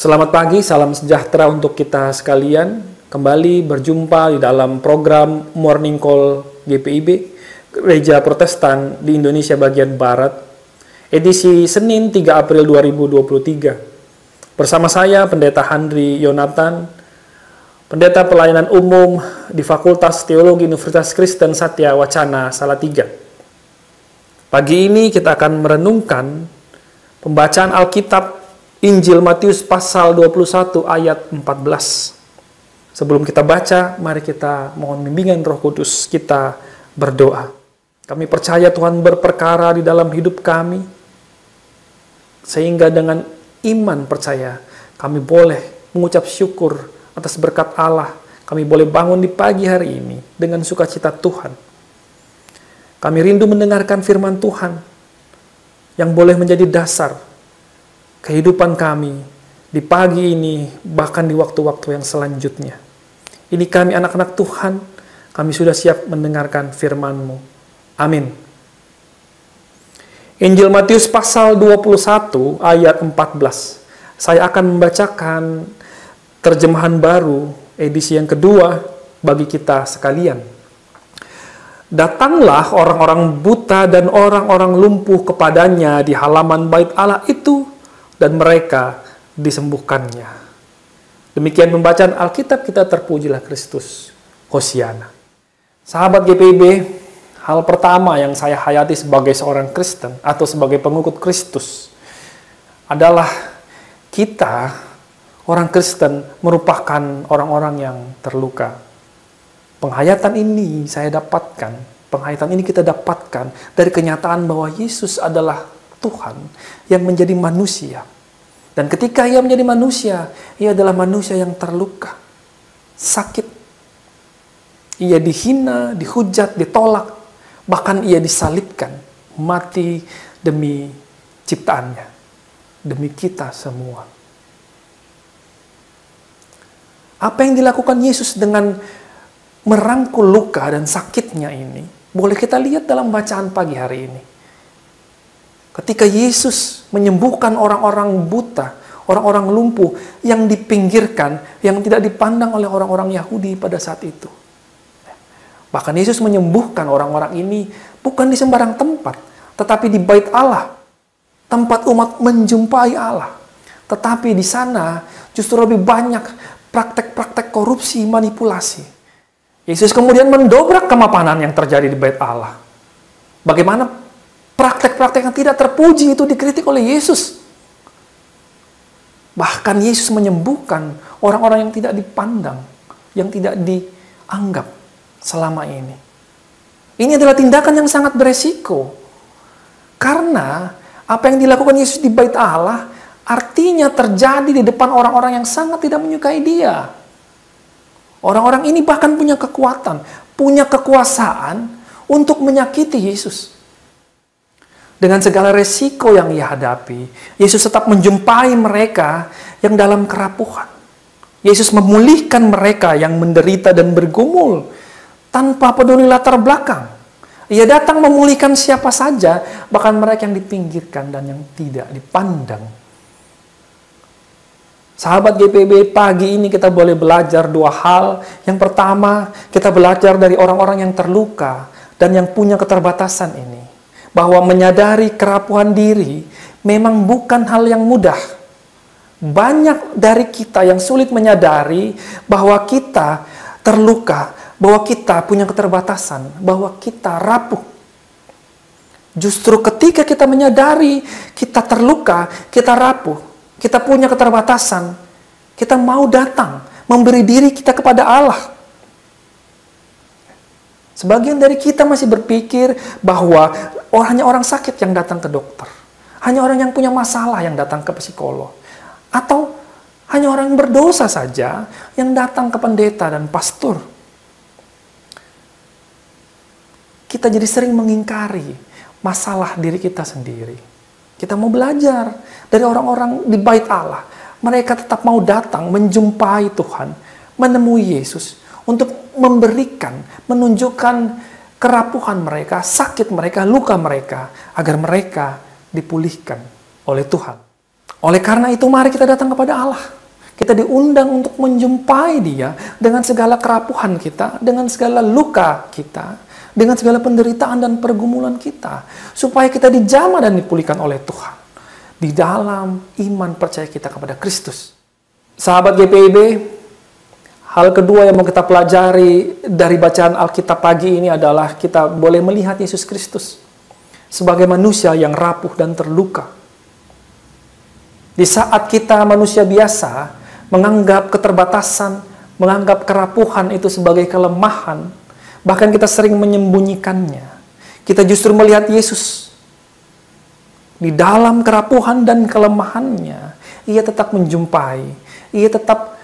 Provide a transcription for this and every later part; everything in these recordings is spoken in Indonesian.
Selamat pagi, salam sejahtera untuk kita sekalian. Kembali berjumpa di dalam program Morning Call GPIB, Gereja Protestan di Indonesia bagian Barat, edisi Senin 3 April 2023. Bersama saya, Pendeta Handri Yonatan, Pendeta Pelayanan Umum di Fakultas Teologi Universitas Kristen Satya Wacana Salatiga. Pagi ini kita akan merenungkan pembacaan Alkitab Injil Matius pasal 21 ayat 14. Sebelum kita baca, mari kita mohon bimbingan Roh Kudus, kita berdoa. Kami percaya Tuhan berperkara di dalam hidup kami, sehingga dengan iman percaya kami boleh mengucap syukur atas berkat Allah. Kami boleh bangun di pagi hari ini dengan sukacita Tuhan. Kami rindu mendengarkan firman Tuhan yang boleh menjadi dasar kehidupan kami di pagi ini, bahkan di waktu-waktu yang selanjutnya. Ini kami anak-anak Tuhan, kami sudah siap mendengarkan firman-Mu. Amin. Injil Matius pasal 21 ayat 14. Saya akan membacakan terjemahan baru, edisi yang kedua bagi kita sekalian. Datanglah orang-orang buta dan orang-orang lumpuh kepadanya di halaman bait Allah itu, dan mereka disembuhkannya. Demikian pembacaan Alkitab kita, terpujilah Kristus. Hosiana. Sahabat GPIB, hal pertama yang saya hayati sebagai seorang Kristen atau sebagai pengikut Kristus adalah kita, orang Kristen, merupakan orang-orang yang terluka. Penghayatan ini kita dapatkan dari kenyataan bahwa Yesus adalah Tuhan yang menjadi manusia. Dan ketika ia menjadi manusia, ia adalah manusia yang terluka, sakit. Ia dihina, dihujat, ditolak, bahkan ia disalibkan, mati demi ciptaannya, demi kita semua. Apa yang dilakukan Yesus dengan merangkul luka dan sakitnya ini, boleh kita lihat dalam bacaan pagi hari ini. Ketika Yesus menyembuhkan orang-orang buta, orang-orang lumpuh yang dipinggirkan, yang tidak dipandang oleh orang-orang Yahudi pada saat itu. Bahkan Yesus menyembuhkan orang-orang ini bukan di sembarang tempat, tetapi di bait Allah, tempat umat menjumpai Allah. Tetapi di sana justru lebih banyak praktek-praktek korupsi, manipulasi. Yesus kemudian mendobrak kemapanan yang terjadi di bait Allah. Bagaimana praktek-praktek yang tidak terpuji itu dikritik oleh Yesus. Bahkan Yesus menyembuhkan orang-orang yang tidak dipandang, yang tidak dianggap selama ini. Ini adalah tindakan yang sangat beresiko. Karena apa yang dilakukan Yesus di bait Allah artinya terjadi di depan orang-orang yang sangat tidak menyukai Dia. Orang-orang ini bahkan punya kekuatan, punya kekuasaan untuk menyakiti Yesus. Dengan segala resiko yang ia hadapi, Yesus tetap menjumpai mereka yang dalam kerapuhan. Yesus memulihkan mereka yang menderita dan bergumul tanpa peduli latar belakang. Ia datang memulihkan siapa saja, bahkan mereka yang dipinggirkan dan yang tidak dipandang. Sahabat GPIB, pagi ini kita boleh belajar dua hal. Yang pertama, kita belajar dari orang-orang yang terluka dan yang punya keterbatasan ini, bahwa menyadari kerapuhan diri memang bukan hal yang mudah. Banyak dari kita yang sulit menyadari bahwa kita terluka, bahwa kita punya keterbatasan, bahwa kita rapuh. Justru ketika kita menyadari kita terluka, kita rapuh, kita punya keterbatasan, kita mau datang, memberi diri kita kepada Allah. Sebagian dari kita masih berpikir bahwa hanya orang sakit yang datang ke dokter. Hanya orang yang punya masalah yang datang ke psikolog. Atau hanya orang yang berdosa saja yang datang ke pendeta dan pastor. Kita jadi sering mengingkari masalah diri kita sendiri. Kita mau belajar dari orang-orang di bait Allah. Mereka tetap mau datang menjumpai Tuhan, menemui Yesus, untuk memberikan, menunjukkan kerapuhan mereka, sakit mereka, luka mereka, agar mereka dipulihkan oleh Tuhan. Oleh karena itu mari kita datang kepada Allah. Kita diundang untuk menjumpai Dia dengan segala kerapuhan kita, dengan segala luka kita, dengan segala penderitaan dan pergumulan kita, supaya kita dijamah dan dipulihkan oleh Tuhan di dalam iman percaya kita kepada Kristus. Sahabat GPIB, hal kedua yang mau kita pelajari dari bacaan Alkitab pagi ini adalah kita boleh melihat Yesus Kristus sebagai manusia yang rapuh dan terluka. Di saat kita manusia biasa menganggap keterbatasan, menganggap kerapuhan itu sebagai kelemahan, bahkan kita sering menyembunyikannya, kita justru melihat Yesus di dalam kerapuhan dan kelemahannya. Ia tetap menjumpai, ia tetap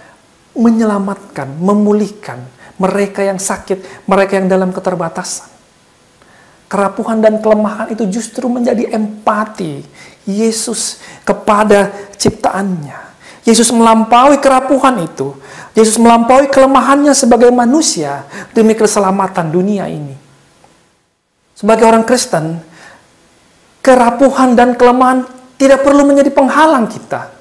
menyelamatkan, memulihkan mereka yang sakit, mereka yang dalam keterbatasan. Kerapuhan dan kelemahan itu justru menjadi empati Yesus kepada ciptaannya. Yesus melampaui kerapuhan itu. Yesus melampaui kelemahannya sebagai manusia demi keselamatan dunia ini. Sebagai orang Kristen, kerapuhan dan kelemahan tidak perlu menjadi penghalang kita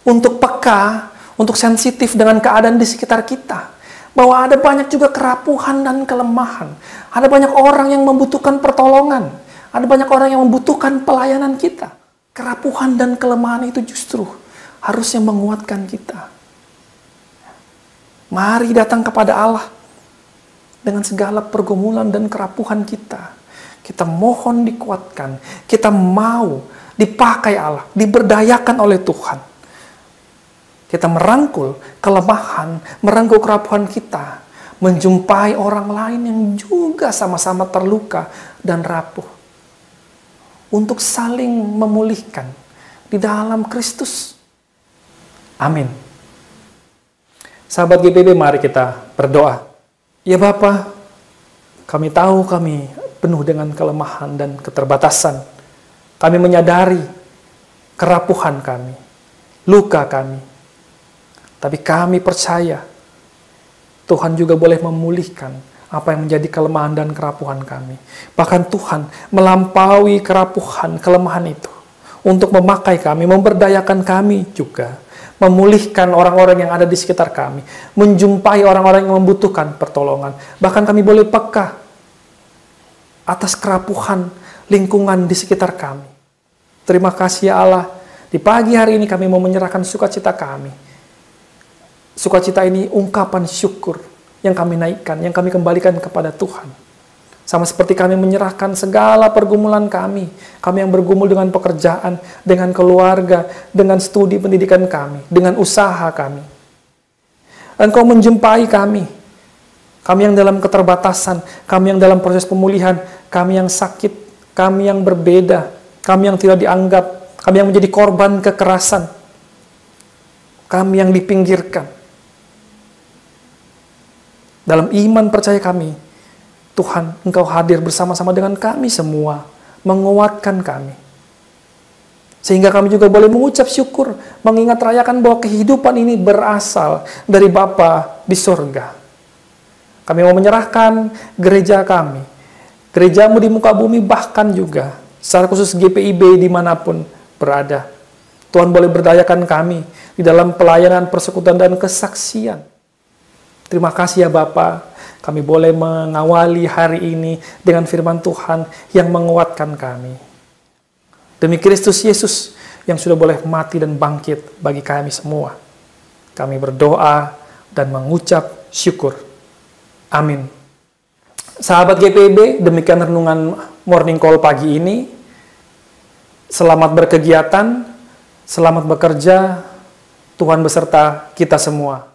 untuk peka, untuk sensitif dengan keadaan di sekitar kita. Bahwa ada banyak juga kerapuhan dan kelemahan. Ada banyak orang yang membutuhkan pertolongan. Ada banyak orang yang membutuhkan pelayanan kita. Kerapuhan dan kelemahan itu justru harusnya menguatkan kita. Mari datang kepada Allah dengan segala pergumulan dan kerapuhan kita. Kita mohon dikuatkan. Kita mau dipakai Allah, diberdayakan oleh Tuhan. Kita merangkul kelemahan, merangkul kerapuhan kita, menjumpai orang lain yang juga sama-sama terluka dan rapuh, untuk saling memulihkan di dalam Kristus. Amin. Sahabat GPIB, mari kita berdoa. Ya Bapa, kami tahu kami penuh dengan kelemahan dan keterbatasan. Kami menyadari kerapuhan kami, luka kami. Tapi kami percaya Tuhan juga boleh memulihkan apa yang menjadi kelemahan dan kerapuhan kami. Bahkan Tuhan melampaui kerapuhan, kelemahan itu untuk memakai kami, memberdayakan kami juga, memulihkan orang-orang yang ada di sekitar kami, menjumpai orang-orang yang membutuhkan pertolongan. Bahkan kami boleh peka atas kerapuhan lingkungan di sekitar kami. Terima kasih ya Allah, di pagi hari ini kami mau menyerahkan sukacita kami. Sukacita ini ungkapan syukur yang kami naikkan, yang kami kembalikan kepada Tuhan. Sama seperti kami menyerahkan segala pergumulan kami yang bergumul dengan pekerjaan, dengan keluarga, dengan studi pendidikan kami, dengan usaha kami. Engkau menjumpai kami yang dalam keterbatasan, kami yang dalam proses pemulihan, kami yang sakit, kami yang berbeda, kami yang tidak dianggap, kami yang menjadi korban kekerasan, kami yang dipinggirkan. Dalam iman percaya kami, Tuhan, Engkau hadir bersama-sama dengan kami semua, menguatkan kami. Sehingga kami juga boleh mengucap syukur, mengingat rayakan bahwa kehidupan ini berasal dari Bapa di surga. Kami mau menyerahkan gereja kami, gerejamu di muka bumi, bahkan juga secara khusus GPIB dimanapun berada. Tuhan boleh berdayakan kami di dalam pelayanan, persekutuan, dan kesaksian. Terima kasih ya Bapa, kami boleh mengawali hari ini dengan firman Tuhan yang menguatkan kami. Demi Kristus Yesus yang sudah boleh mati dan bangkit bagi kami semua. Kami berdoa dan mengucap syukur. Amin. Sahabat GPIB, demikian renungan Morning Call pagi ini. Selamat berkegiatan, selamat bekerja, Tuhan beserta kita semua.